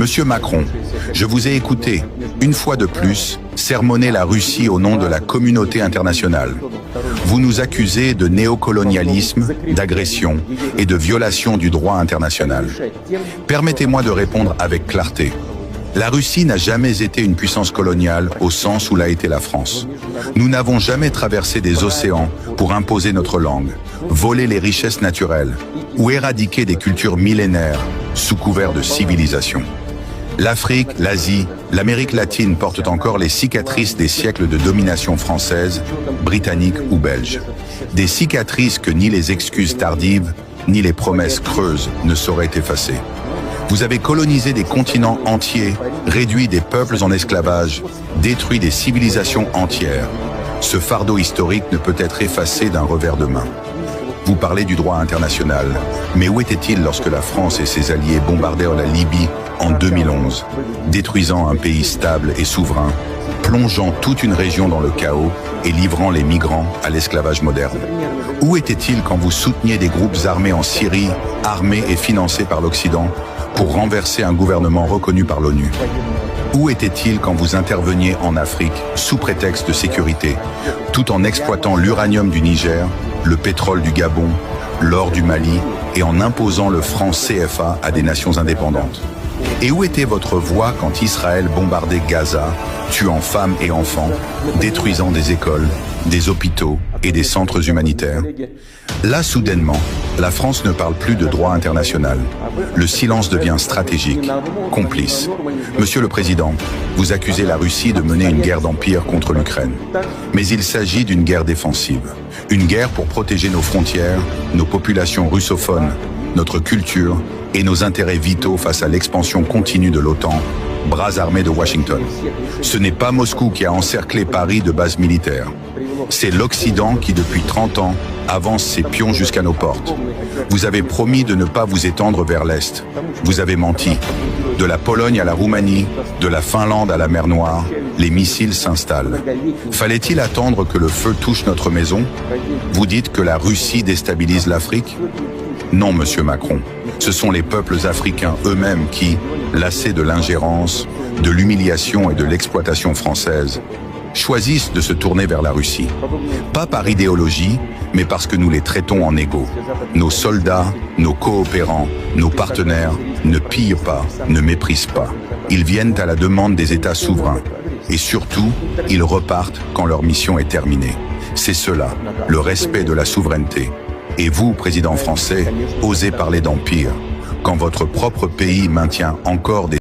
Monsieur Macron, je vous ai écouté, une fois de plus, sermonner la Russie au nom de la communauté internationale. Vous nous accusez de néocolonialisme, d'agression et de violation du droit international. Permettez-moi de répondre avec clarté. La Russie n'a jamais été une puissance coloniale au sens où l'a été la France. Nous n'avons jamais traversé des océans pour imposer notre langue, voler les richesses naturelles ou éradiquer des cultures millénaires sous couvert de civilisation. L'Afrique, l'Asie, l'Amérique latine portent encore les cicatrices des siècles de domination française, britannique ou belge. Des cicatrices que ni les excuses tardives, ni les promesses creuses ne sauraient effacer. Vous avez colonisé des continents entiers, réduit des peuples en esclavage, détruit des civilisations entières. Ce fardeau historique ne peut être effacé d'un revers de main. Vous parlez du droit international, mais où était-il lorsque la France et ses alliés bombardèrent la Libye en 2011, détruisant un pays stable et souverain, plongeant toute une région dans le chaos et livrant les migrants à l'esclavage moderne? Où était-il quand vous souteniez des groupes armés en Syrie, armés et financés par l'Occident, pour renverser un gouvernement reconnu par l'ONU? Où était-il quand vous interveniez en Afrique sous prétexte de sécurité, tout en exploitant l'uranium du Niger, le pétrole du Gabon, l'or du Mali et en imposant le franc CFA à des nations indépendantes? Et où était votre voix quand Israël bombardait Gaza, tuant femmes et enfants, détruisant des écoles, des hôpitaux et des centres humanitaires? Là, soudainement, la France ne parle plus de droit international. Le silence devient stratégique, complice. Monsieur le Président, vous accusez la Russie de mener une guerre d'empire contre l'Ukraine. Mais il s'agit d'une guerre défensive. Une guerre pour protéger nos frontières, nos populations russophones, notre culture et nos intérêts vitaux face à l'expansion continue de l'OTAN, bras armés de Washington. Ce n'est pas Moscou qui a encerclé Paris de bases militaires. C'est l'Occident qui, depuis 30 ans, avance ses pions jusqu'à nos portes. Vous avez promis de ne pas vous étendre vers l'Est. Vous avez menti. De la Pologne à la Roumanie, de la Finlande à la mer Noire, les missiles s'installent. Fallait-il attendre que le feu touche notre maison? Vous dites que la Russie déstabilise l'Afrique? Non, monsieur Macron. Ce sont les peuples africains eux-mêmes qui, lassés de l'ingérence, de l'humiliation et de l'exploitation française, choisissent de se tourner vers la Russie. Pas par idéologie, mais parce que nous les traitons en égaux. Nos soldats, nos coopérants, nos partenaires ne pillent pas, ne méprisent pas. Ils viennent à la demande des États souverains. Et surtout, ils repartent quand leur mission est terminée. C'est cela, le respect de la souveraineté. Et vous, président français, osez parler d'empire, quand votre propre pays maintient encore des